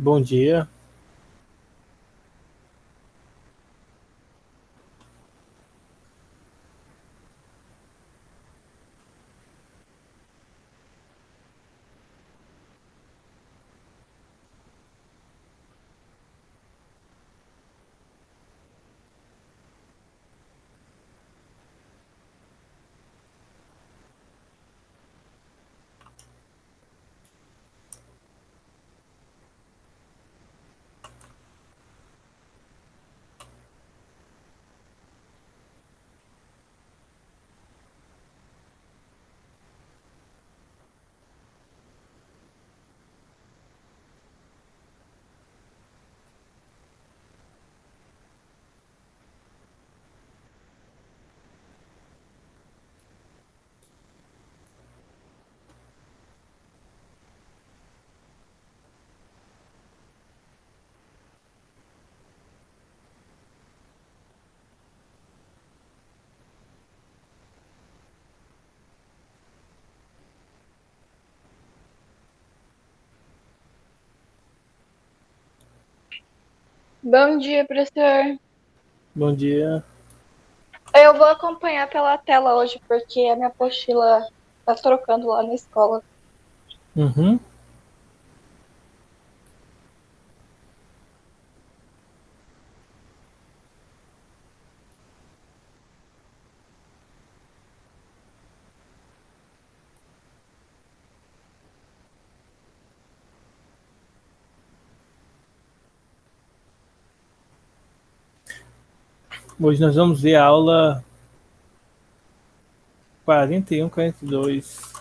Bom dia. Bom dia, professor. Bom dia. Eu vou acompanhar pela tela hoje, porque a minha apostila tá trocando lá na escola. Uhum. Hoje nós vamos ver a aula 41, 42.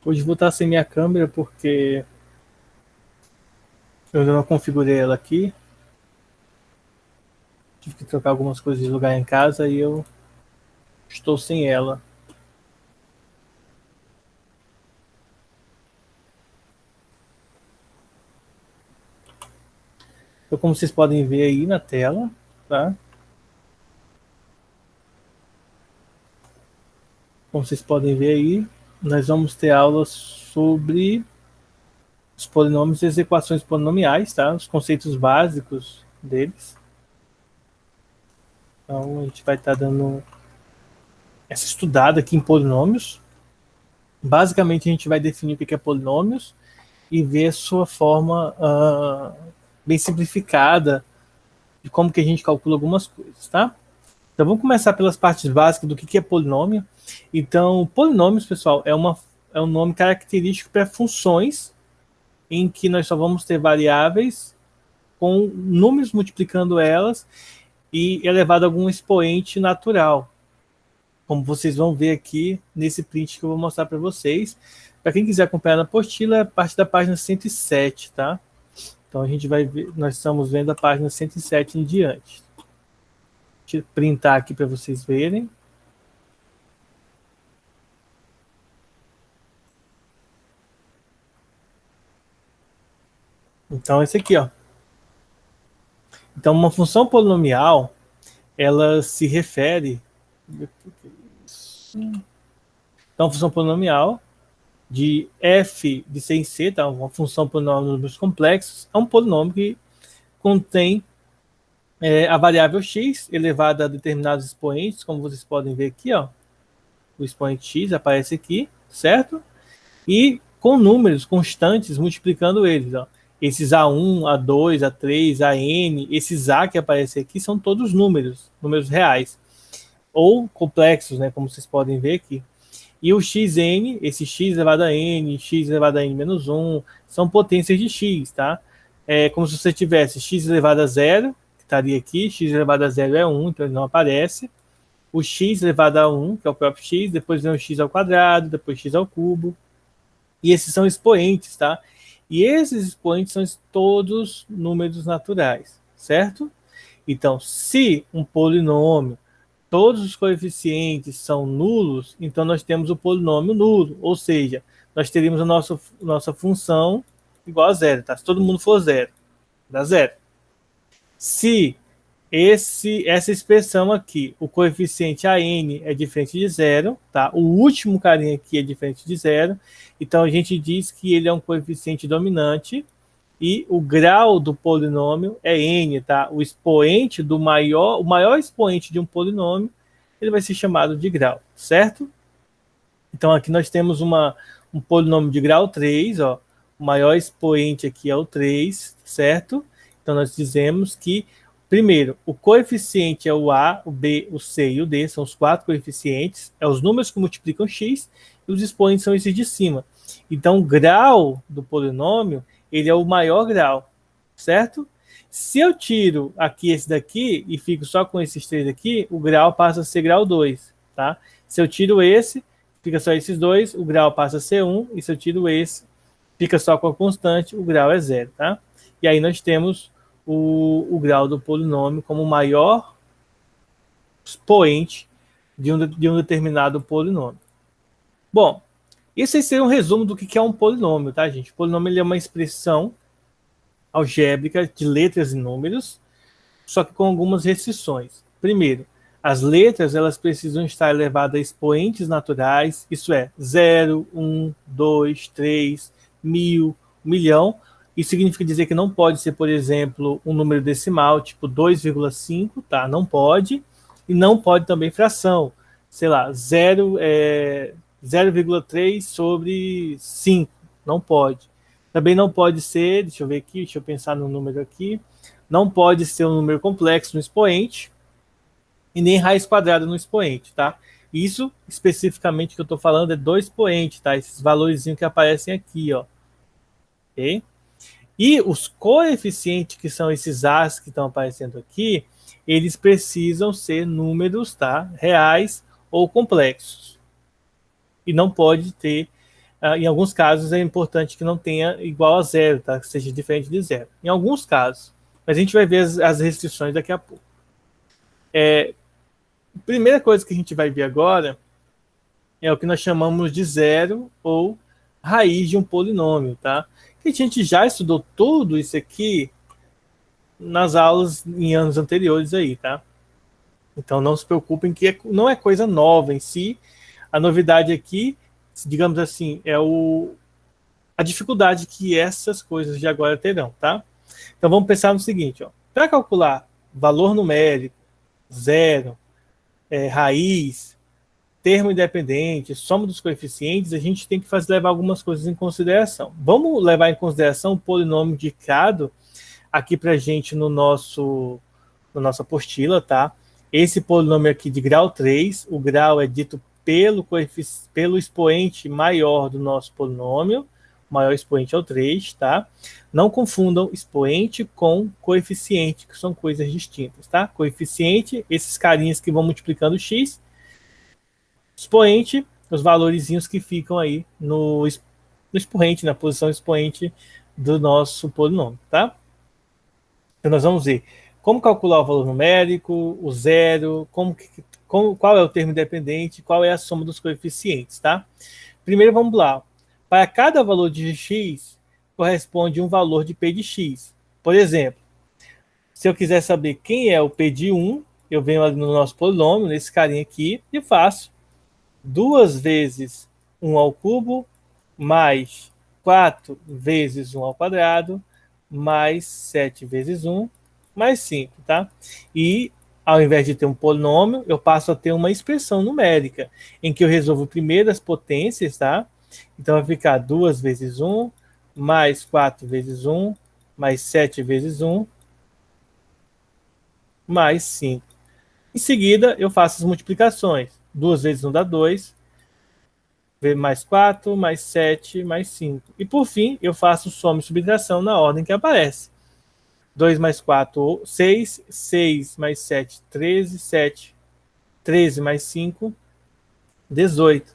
Hoje vou estar sem minha câmera porque eu ainda não configurei ela aqui. Tive que trocar algumas coisas de lugar em casa e eu estou sem ela. Então, como vocês podem ver aí na tela, tá? Como vocês podem ver aí, nós vamos ter aulas sobre os polinômios e as equações polinomiais, tá? Os conceitos básicos deles. Então, a gente vai estar dando essa estudada aqui em polinômios. Basicamente, a gente vai definir o que é polinômios e ver a sua forma bem simplificada de como que a gente calcula algumas coisas, tá? Então, vamos começar pelas partes básicas do que é polinômio. Então, polinômios, pessoal, é um nome característico para funções em que nós só vamos ter variáveis com números multiplicando elas e elevado a algum expoente natural, como vocês vão ver aqui nesse print que eu vou mostrar para vocês. Para quem quiser acompanhar na apostila, é a parte da página 107, tá? Então a gente vai ver, nós estamos vendo a página 107 em diante. Deixa eu printar aqui para vocês verem. Então esse aqui, ó. Então uma função polinomial, ela se refere. Então, função polinomial de f de c em c, tá? Uma função polinomial de números complexos, é um polinômio que contém a variável x elevada a determinados expoentes, como vocês podem ver aqui, ó. O expoente x aparece aqui, certo? E com números constantes multiplicando eles, ó. Esses A1, A2, A3, AN, esses A que aparecem aqui são todos números, números reais. Ou complexos, né, como vocês podem ver aqui. E o xn, esse x elevado a n, x elevado a n menos 1, são potências de x, tá? É como se você tivesse x elevado a zero, que estaria aqui, x elevado a zero é 1, então ele não aparece. O x elevado a 1, que é o próprio x, depois vem o x ao quadrado, depois x ao cubo. E esses são expoentes, tá? E esses expoentes são todos números naturais, certo? Então, se um polinômio, todos os coeficientes são nulos, então nós temos o polinômio nulo, ou seja, nós teríamos a nossa função igual a zero, tá? Se todo mundo for zero, dá zero. Se essa expressão aqui, o coeficiente AN é diferente de zero, tá? O último carinha aqui é diferente de zero, então a gente diz que ele é um coeficiente dominante e o grau do polinômio é n, tá? O expoente o maior expoente de um polinômio, ele vai ser chamado de grau, certo? Então aqui nós temos um polinômio de grau 3, ó. O maior expoente aqui é o 3, certo? Então nós dizemos que, primeiro, o coeficiente é o A, o B, o C e o D, são os 4 coeficientes, é os números que multiplicam x, e os expoentes são esses de cima. Então o grau do polinômio, ele é o maior grau, certo? Se eu tiro aqui esse daqui e fico só com esses 3 aqui, o grau passa a ser grau 2, tá? Se eu tiro esse, fica só esses dois, o grau passa a ser 1, e se eu tiro esse, fica só com a constante, o grau é 0, tá? E aí nós temos o grau do polinômio como o maior expoente de um determinado polinômio. Bom, isso aí seria um resumo do que é um polinômio, tá, gente? O polinômio ele é uma expressão algébrica de letras e números, só que com algumas restrições. Primeiro, as letras elas precisam estar elevadas a expoentes naturais, isso é, 0, 1, 2, 3, 1000, 1.000.000. Isso significa dizer que não pode ser, por exemplo, um número decimal, tipo 2,5, tá? Não pode. E não pode também fração. Sei lá, 0,3 sobre 5. Não pode. Também não pode ser, deixa eu ver aqui, deixa eu pensar no número aqui. Não pode ser um número complexo no expoente e nem raiz quadrada no expoente, tá? Isso, especificamente, que eu estou falando é do expoente, tá? Esses valores que aparecem aqui, ó. Ok? E os coeficientes, que são esses A's que estão aparecendo aqui, eles precisam ser números, tá? Reais ou complexos. E não pode ter, em alguns casos é importante que não tenha igual a zero, tá? Que seja diferente de zero. Em alguns casos. Mas a gente vai ver as restrições daqui a pouco. A primeira coisa que a gente vai ver agora é o que nós chamamos de zero ou raiz de um polinômio, tá? A gente já estudou tudo isso aqui nas aulas em anos anteriores aí, tá? Então não se preocupem que não é coisa nova em si. A novidade aqui, digamos assim, é a dificuldade que essas coisas de agora terão, tá? Então vamos pensar no seguinte, ó. Para calcular valor numérico, zero, raiz, termo independente, soma dos coeficientes, a gente tem que levar algumas coisas em consideração. Vamos levar em consideração o polinômio indicado aqui para a gente na nossa apostila, tá? Esse polinômio aqui de grau 3, o grau é dito pelo expoente maior do nosso polinômio, o maior expoente é o 3, tá? Não confundam expoente com coeficiente, que são coisas distintas, tá? Coeficiente, esses carinhas que vão multiplicando x, expoente, os valorizinhos que ficam aí no expoente, na posição expoente do nosso polinômio, tá? Então nós vamos ver como calcular o valor numérico, o zero, qual é o termo independente, qual é a soma dos coeficientes, tá? Primeiro vamos lá. Para cada valor de x, corresponde um valor de p de x. Por exemplo, se eu quiser saber quem é o p de 1, eu venho ali no nosso polinômio, nesse carinha aqui, e faço 2 vezes 1 ao cubo, mais 4 vezes 1 ao quadrado, mais 7 vezes 1, mais 5, tá? E, ao invés de ter um polinômio, eu passo a ter uma expressão numérica, em que eu resolvo primeiro as potências, tá? Então, vai ficar 2 vezes 1, mais 4 vezes 1, mais 7 vezes 1, mais 5. Em seguida, eu faço as multiplicações. 2 vezes 1 dá 2, mais 4, mais 7, mais 5. E, por fim, eu faço soma e subtração na ordem que aparece. 2 mais 4, 6, 6 mais 7, 13, 7, 13 mais 5, 18.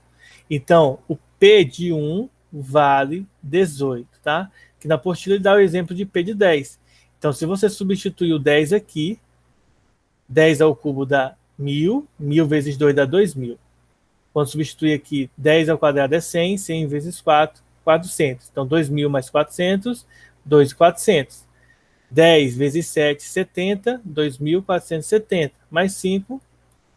Então, o P de 1 vale 18, tá? Que na apostila ele dá o exemplo de P de 10. Então, se você substituir o 10 aqui, 10 ao cubo dá 1.000, 1.000 vezes 2 dá 2.000. Quando substituir aqui, 10 ao quadrado é 100, 100 vezes 4, 400. Então, 2.000 mais 400, 2.400. 10 vezes 7, 70, 2.470. Mais 5,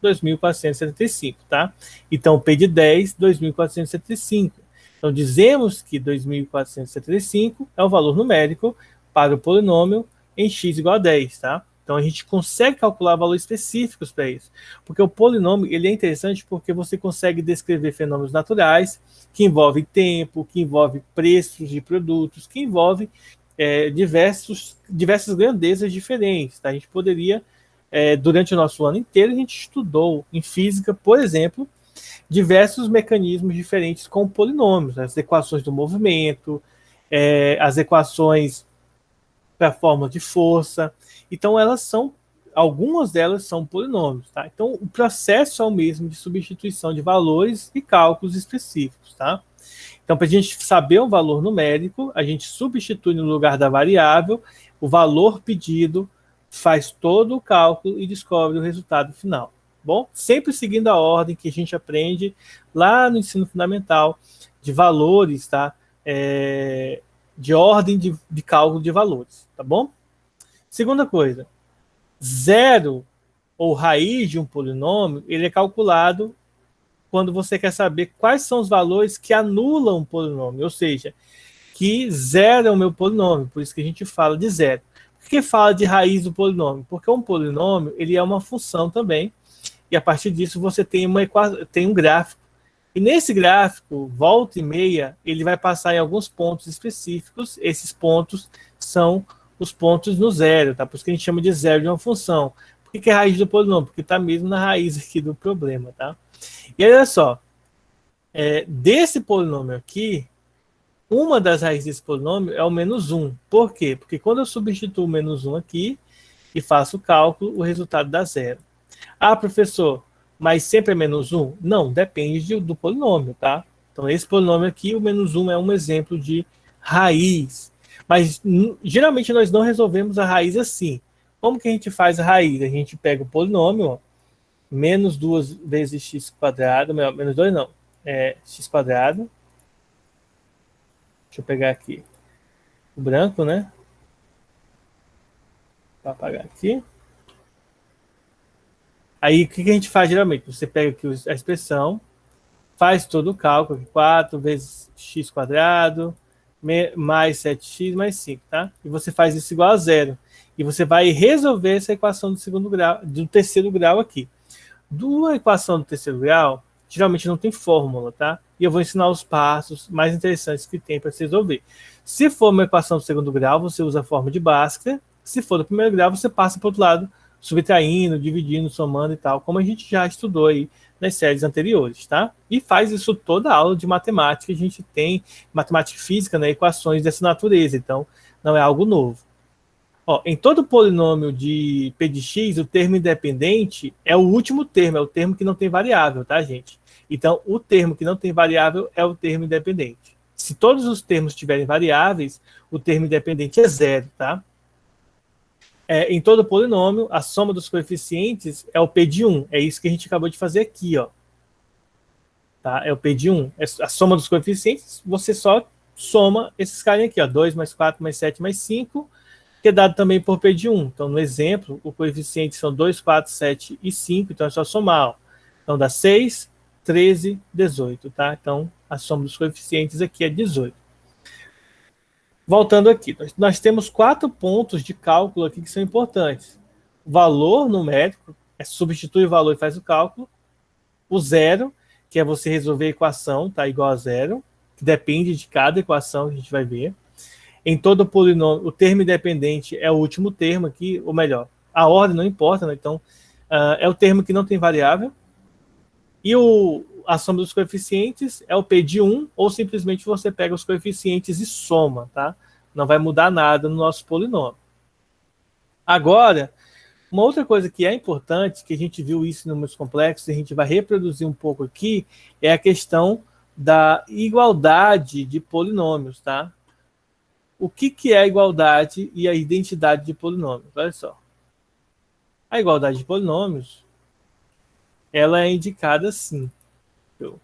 2.475, tá? Então, P de 10, 2.475. Então, dizemos que 2.475 é o valor numérico para o polinômio em x igual a 10, tá? Então, a gente consegue calcular valores específicos para isso. Porque o polinômio ele é interessante porque você consegue descrever fenômenos naturais que envolvem tempo, que envolvem preços de produtos, que envolvem diversas grandezas diferentes, tá? A gente poderia durante o nosso ano inteiro, a gente estudou em física, por exemplo, diversos mecanismos diferentes com polinômios, as equações do movimento, as equações para a fórmula de força. Então, algumas delas são polinômios, tá? Então, o processo é o mesmo de substituição de valores e cálculos específicos, tá? Então, para a gente saber um valor numérico, a gente substitui no lugar da variável o valor pedido, faz todo o cálculo e descobre o resultado final. Bom, sempre seguindo a ordem que a gente aprende lá no ensino fundamental de valores, tá? De ordem de cálculo de valores, tá bom? Segunda coisa, zero ou raiz de um polinômio, ele é calculado quando você quer saber quais são os valores que anulam um polinômio, ou seja, que zeram o meu polinômio, por isso que a gente fala de zero. Por que fala de raiz do polinômio? Porque um polinômio ele é uma função também, e a partir disso você tem um gráfico. E nesse gráfico, volta e meia, ele vai passar em alguns pontos específicos. Esses pontos são os pontos no zero, tá? Por isso que a gente chama de zero de uma função. Por que é raiz do polinômio? Porque está mesmo na raiz aqui do problema, tá? E olha só, desse polinômio aqui, uma das raízes desse polinômio é o menos 1. Por quê? Porque quando eu substituo o menos 1 aqui e faço o cálculo, o resultado dá zero. Ah, professor, mas sempre é menos 1? Não, depende do polinômio, tá? Então, esse polinômio aqui, o menos 1 é um exemplo de raiz. Mas, geralmente, nós não resolvemos a raiz assim. Como que a gente faz a raiz? A gente pega o polinômio, ó, menos 2 vezes x quadrado, menos 2 não, x quadrado. Deixa eu pegar aqui o branco, né? Vou apagar aqui. Aí, o que a gente faz geralmente? Você pega aqui a expressão, faz todo o cálculo, 4 vezes x quadrado, mais 7x mais 5, tá? E você faz isso igual a zero. E você vai resolver essa equação do segundo grau, do terceiro grau aqui. Da equação do terceiro grau, geralmente não tem fórmula, tá? E eu vou ensinar os passos mais interessantes que tem para se resolver. Se for uma equação do segundo grau, você usa a forma de Bhaskara. Se for do primeiro grau, você passa para o outro lado, subtraindo, dividindo, somando e tal, como a gente já estudou aí nas séries anteriores, tá? E faz isso toda a aula de matemática. A gente tem matemática e física, né? Equações dessa natureza, então não é algo novo. Ó, em todo polinômio de P de x, o termo independente é o último termo, é o termo que não tem variável, tá, gente? Então, o termo que não tem variável é o termo independente. Se todos os termos tiverem variáveis, o termo independente é zero, tá? Em todo polinômio, a soma dos coeficientes é o P de 1. É isso que a gente acabou de fazer aqui, ó. Tá? É o P de 1. A soma dos coeficientes, você só soma esses caras aqui, ó. 2 mais 4 mais 7 mais 5, que é dado também por P de 1. Então, no exemplo, o coeficiente são 2, 4, 7 e 5, então é só somar. Ó. Então, dá 6, 13, 18, tá? Então, a soma dos coeficientes aqui é 18. Voltando aqui, nós temos 4 pontos de cálculo aqui que são importantes. Valor numérico, substitui o valor e faz o cálculo. O zero, que é você resolver a equação, tá igual a zero, que depende de cada equação que a gente vai ver. Em todo polinômio, o termo independente é o último termo aqui, ou melhor, a ordem não importa, né? Então, é o termo que não tem variável. E a soma dos coeficientes é o P de 1, ou simplesmente você pega os coeficientes e soma, tá? Não vai mudar nada no nosso polinômio. Agora, uma outra coisa que é importante, que a gente viu isso em números complexos, e a gente vai reproduzir um pouco aqui, é a questão da igualdade de polinômios, tá? O que é a igualdade e a identidade de polinômios? Olha só. A igualdade de polinômios, ela é indicada assim. Deixa eu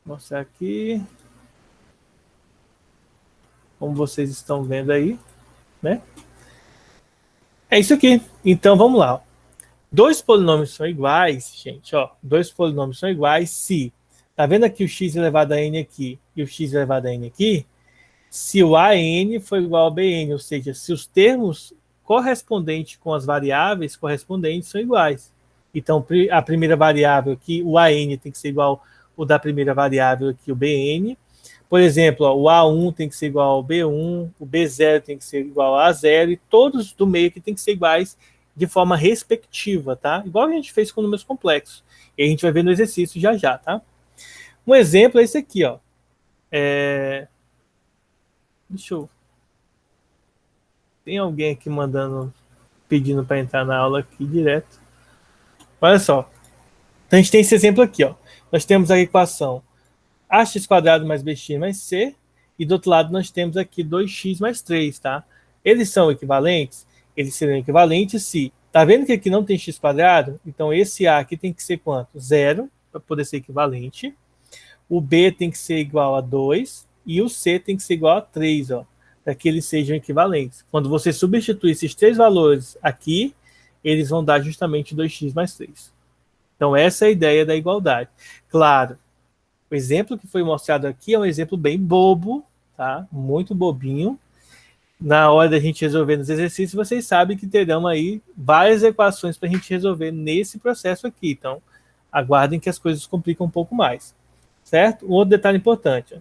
mostrar aqui. Como vocês estão vendo aí, né? É isso aqui. Então, vamos lá. Dois polinômios são iguais, gente, ó. Dois polinômios são iguais se... Tá vendo aqui o x elevado a n aqui e o x elevado a n aqui? Se o an for igual ao bn, ou seja, se os termos correspondentes com as variáveis correspondentes são iguais. Então, a primeira variável aqui, o an tem que ser igual ao da primeira variável aqui, o bn. Por exemplo, ó, o A1 tem que ser igual ao B1, o B0 tem que ser igual a A0, e todos do meio aqui tem que ser iguais de forma respectiva, tá? Igual a gente fez com números complexos. E a gente vai ver no exercício já já, tá? Um exemplo é esse aqui, ó. Deixa eu... Tem alguém aqui pedindo para entrar na aula aqui direto. Olha só. Então a gente tem esse exemplo aqui, ó. Nós temos a equação ax² mais bx mais c, e do outro lado nós temos aqui 2x mais 3, tá? Eles são equivalentes? Eles seriam equivalentes se... Tá vendo que aqui não tem x²? Então esse a aqui tem que ser quanto? 0, para poder ser equivalente. O b tem que ser igual a 2, e o c tem que ser igual a 3, ó, para que eles sejam equivalentes. Quando você substitui esses três valores aqui, eles vão dar justamente 2x mais 3. Então essa é a ideia da igualdade. Claro, o exemplo que foi mostrado aqui é um exemplo bem bobo, tá? Muito bobinho. Na hora da gente resolver nos exercícios, vocês sabem que terão aí várias equações para a gente resolver nesse processo aqui. Então, aguardem que as coisas complicam um pouco mais. Certo? Um outro detalhe importante. Ó.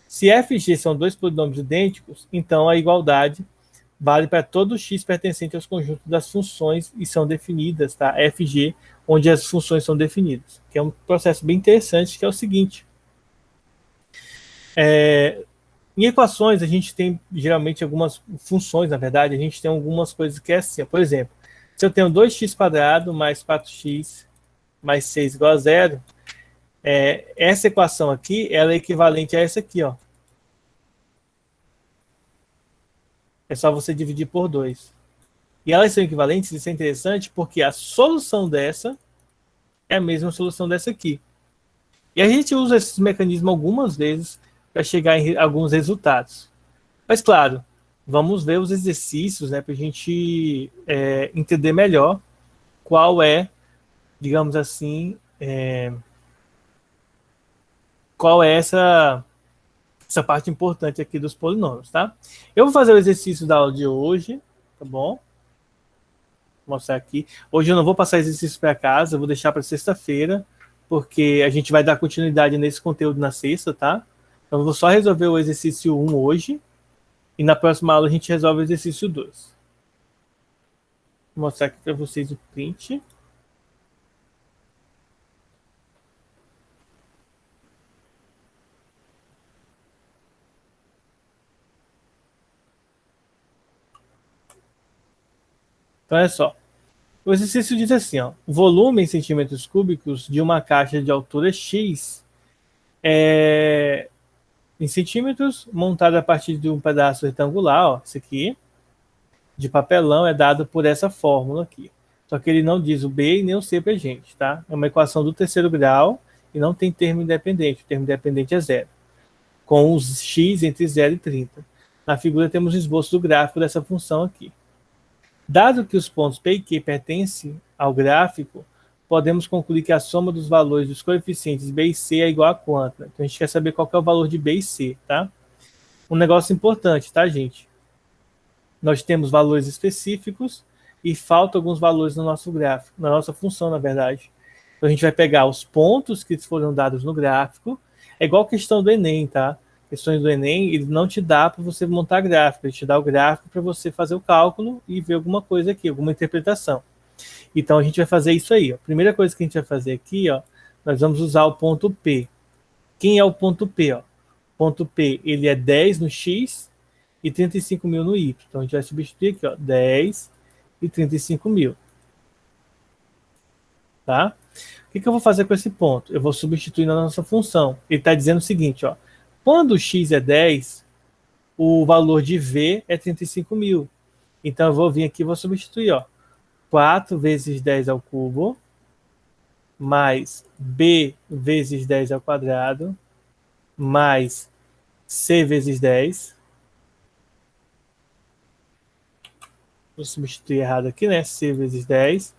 Se f e g são dois polinômios idênticos, então a igualdade vale para todo x pertencente aos conjuntos das funções e são definidas, tá? F e g, onde as funções são definidas. Que é um processo bem interessante, que é o seguinte. Em equações, a gente tem geralmente algumas funções, na verdade, a gente tem algumas coisas que é assim. Por exemplo, se eu tenho 2x² mais 4x mais 6 igual a 0, essa equação aqui, ela é equivalente a essa aqui, ó. É só você dividir por 2. E elas são equivalentes, isso é interessante, porque a solução dessa é a mesma solução dessa aqui. E a gente usa esses mecanismos algumas vezes para chegar em alguns resultados. Mas, claro, vamos ver os exercícios, né, para a gente entender melhor qual é, digamos assim, qual é essa parte importante aqui dos polinômios, tá? Eu vou fazer o exercício da aula de hoje, tá bom? Vou mostrar aqui. Hoje eu não vou passar exercício para casa, eu vou deixar para sexta-feira, porque a gente vai dar continuidade nesse conteúdo na sexta, tá? Então eu vou só resolver o exercício 1 hoje, e na próxima aula a gente resolve o exercício 2. Vou mostrar aqui para vocês o print. Então, olha só. O exercício diz assim, ó, o volume em centímetros cúbicos de uma caixa de altura X em centímetros, montada a partir de um pedaço retangular, ó, esse aqui, de papelão, é dado por essa fórmula aqui. Só que ele não diz o B e nem o C pra gente, tá? É uma equação do terceiro grau e não tem termo independente. O termo independente é 0, com os x entre 0 e 30. Na figura temos o esboço do gráfico dessa função aqui. Dado que os pontos P e Q pertencem ao gráfico, podemos concluir que a soma dos valores dos coeficientes B e C é igual a quanto? Então a gente quer saber qual que é o valor de B e C, tá? Um negócio importante, tá, gente? Nós temos valores específicos e faltam alguns valores no nosso gráfico, na nossa função, na verdade. Então a gente vai pegar os pontos que foram dados no gráfico. É igual a questão do Enem, tá? Questões do Enem, ele não te dá para você montar gráfico, ele te dá o gráfico para você fazer o cálculo e ver alguma coisa aqui, alguma interpretação. Então a gente vai fazer isso aí. Ó. A primeira coisa que a gente vai fazer aqui, ó, nós vamos usar o ponto P. Quem é o ponto P? Ó? O ponto P, ele é 10 no X e 35 mil no Y. Então a gente vai substituir aqui, ó, 10 e 35 mil. Tá? O que eu vou fazer com esse ponto? Eu vou substituir na nossa função. Ele está dizendo o seguinte, ó, quando x é 10, o valor de v é 35.000. Então eu vou vir aqui e vou substituir, ó, 4 vezes 10 ao cubo, mais b vezes 10 ao quadrado, mais c vezes 10. Vou substituir errado aqui, né? C vezes 10.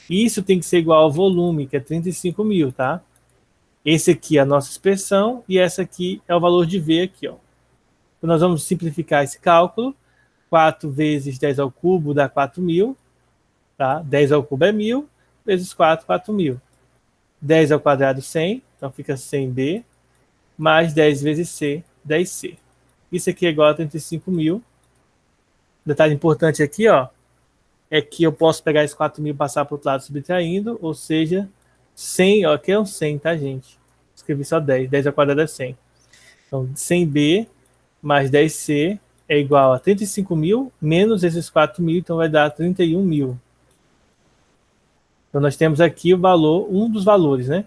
E isso tem que ser igual ao volume, que é 35.000, tá? Esse aqui é a nossa expressão e essa aqui é o valor de V aqui, ó. Então nós vamos simplificar esse cálculo. 4 vezes 10 ao cubo dá 4.000, tá? 10 ao cubo é 1.000, vezes 4, 4.000. 10 ao quadrado, 100, então fica 100B, mais 10 vezes C, 10C. Isso aqui é igual a 35.000. Detalhe importante aqui, ó, é que eu posso pegar esse 4.000 e passar para o outro lado subtraindo, ou seja, 100, ó, aqui é um 100, tá, gente? Escrevi só 10, 10 ao quadrado é 100. Então, 100B mais 10C é igual a 35.000 menos esses 4.000, então vai dar 31.000. Então, nós temos aqui o valor, um dos valores, né?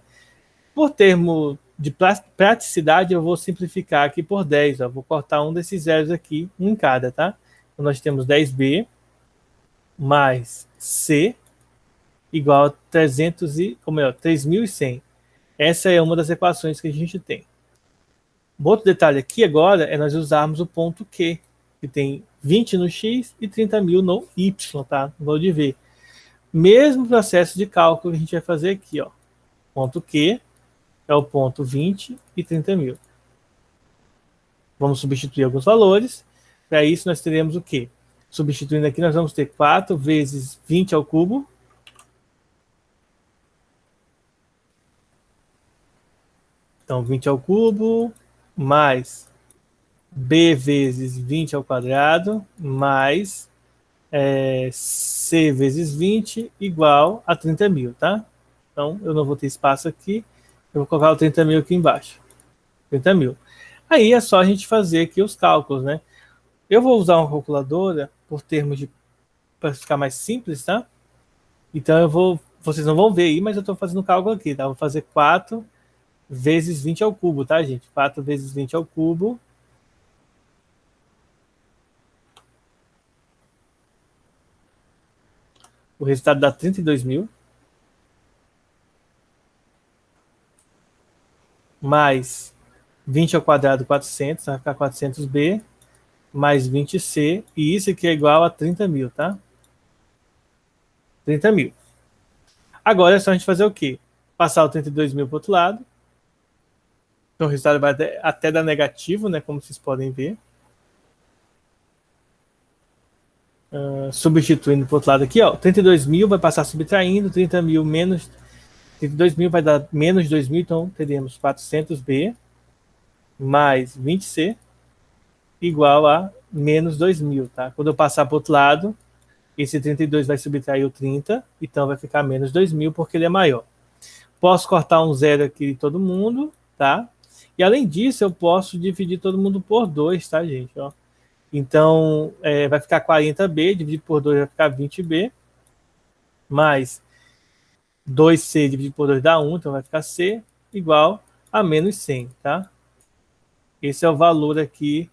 Por termo de praticidade, eu vou simplificar aqui por 10, ó. Vou cortar um desses zeros aqui, um em cada, tá? Então, nós temos 10B mais C igual a 3.100. Essa é uma das equações que a gente tem. Um outro detalhe aqui agora é nós usarmos o ponto Q, que tem 20 no X e 30.000 no Y, tá? No valor de V. Mesmo processo de cálculo que a gente vai fazer aqui, ó. Ponto Q é o ponto 20 e 30.000. Vamos substituir alguns valores. Para isso nós teremos o quê? Substituindo aqui nós vamos ter 4 vezes 20 ao cubo. Então 20 ao cubo mais b vezes 20 ao quadrado mais c vezes 20 igual a 30.000, tá? Então eu não vou ter espaço aqui, eu vou colocar o 30.000 aqui embaixo. 30.000. Aí é só a gente fazer aqui os cálculos, né? Eu vou usar uma calculadora por termos de para ficar mais simples, tá? Então vocês não vão ver aí, mas eu estou fazendo o cálculo aqui, tá? Vou fazer 4 vezes 20 ao cubo, tá, gente? 4 vezes 20 ao cubo. O resultado dá 32.000. Mais 20 ao quadrado, 400, vai ficar 400B, mais 20C, e isso aqui é igual a 30.000, tá? 30.000. Agora é só a gente fazer o quê? Passar o 32.000 para o outro lado. Então o resultado vai até dar negativo, né? Como vocês podem ver. Substituindo para o outro lado aqui, ó. 32.000 vai passar subtraindo, 30.000 menos 32.000 vai dar menos 2.000, então teremos 400B mais 20C igual a menos 2.000, tá? Quando eu passar para o outro lado, esse 32 vai subtrair o 30, então vai ficar menos 2.000 porque ele é maior. Posso cortar um zero aqui de todo mundo, tá? E além disso, eu posso dividir todo mundo por 2, tá, gente? Ó. Então, vai ficar 40B, dividido por 2 vai ficar 20B, mais 2C dividido por 2 dá 1, então vai ficar C igual a menos 100, tá? Esse é o valor aqui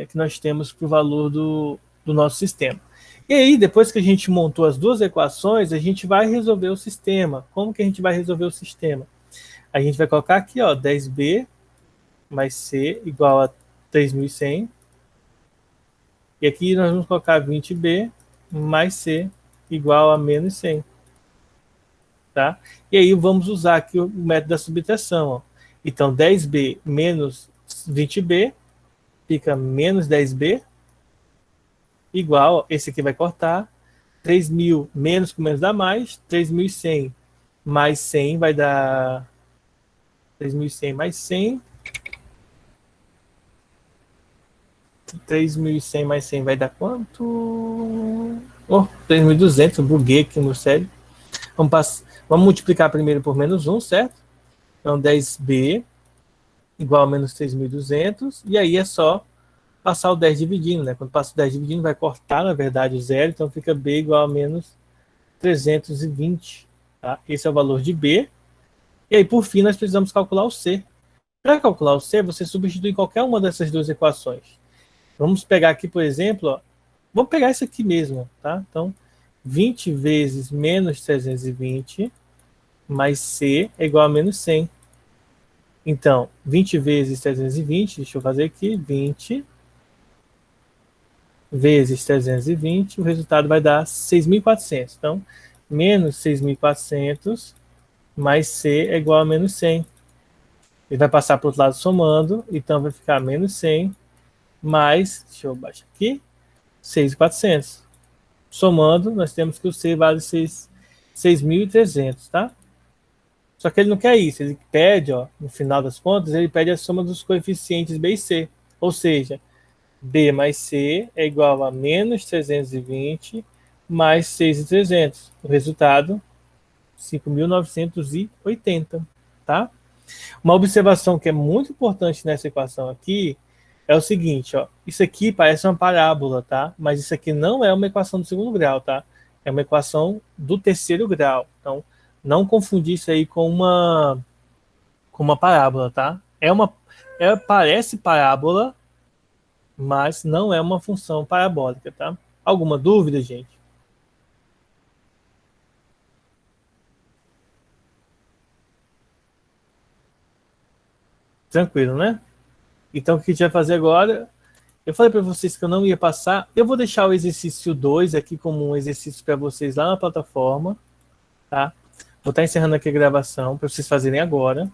que nós temos para o valor do nosso sistema. E aí, depois que a gente montou as duas equações, a gente vai resolver o sistema. Como que a gente vai resolver o sistema? A gente vai colocar aqui, ó, 10B mais C igual a 3.100. E aqui nós vamos colocar 20B mais C igual a menos 100. Tá? E aí vamos usar aqui o método da subtração. Ó. Então, 10B menos 20B fica menos 10B igual, esse aqui vai cortar, 3.000 menos com menos dá mais, 3.100 mais 100 vai dar 3.100 mais 100, 3.100 mais 100 vai dar quanto? Oh, 3.200, buguei aqui no cérebro. Vamos multiplicar primeiro por menos 1, certo? Então 10B igual a menos 3.200, e aí é só passar o 10 dividindo, né? Quando passa o 10 dividindo, vai cortar, na verdade, o zero, então fica B igual a menos 320. Tá? Esse é o valor de B. E aí, por fim, nós precisamos calcular o C. Para calcular o C, você substitui qualquer uma dessas duas equações. Vamos pegar aqui, por exemplo, ó, vamos pegar isso aqui mesmo, tá? Então, 20 vezes menos 320 mais C é igual a menos 100. Então, 20 vezes 320, deixa eu fazer aqui, 20 vezes 320, o resultado vai dar 6.400. Então, menos 6.400 mais C é igual a menos 100. Ele vai passar para o outro lado somando, então vai ficar menos 100 mais, deixa eu baixar aqui, 6.400. Somando, nós temos que o C vale 6.300, tá? Só que ele não quer isso, ele pede, ó, no final das contas, ele pede a soma dos coeficientes B e C. Ou seja, B mais C é igual a menos 320 mais 6.300. O resultado, 5.980, tá? Uma observação que é muito importante nessa equação aqui é o seguinte, ó. Isso aqui parece uma parábola, tá? Mas isso aqui não é uma equação do segundo grau, tá? É uma equação do terceiro grau. Então, não confundir isso aí com uma parábola, tá? Parece parábola, mas não é uma função parabólica, tá? Alguma dúvida, gente? Tranquilo, né? Então, o que a gente vai fazer agora? Eu falei para vocês que eu não ia passar. Eu vou deixar o exercício 2 aqui como um exercício para vocês lá na plataforma, tá? Vou estar encerrando aqui a gravação para vocês fazerem agora.